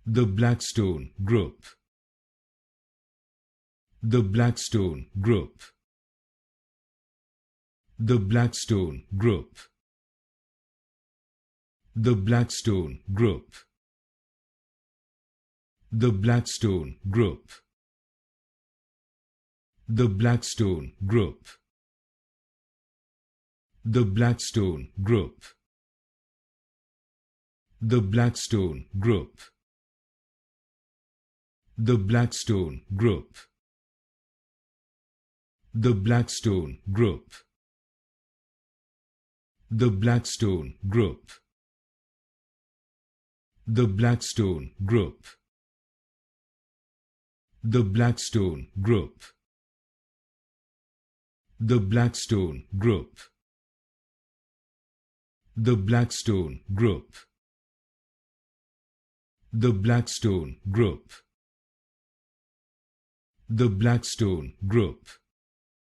The Blackstone Group. The Blackstone Group. The Blackstone Group. The Blackstone Group. The Blackstone Group. The Blackstone Group. The Blackstone Group. The Blackstone Group. The Blackstone Group. The Blackstone Group. The Blackstone Group. The Blackstone Group. The Blackstone Group. The Blackstone Group. The Blackstone Group. The Blackstone Group. The Blackstone Group.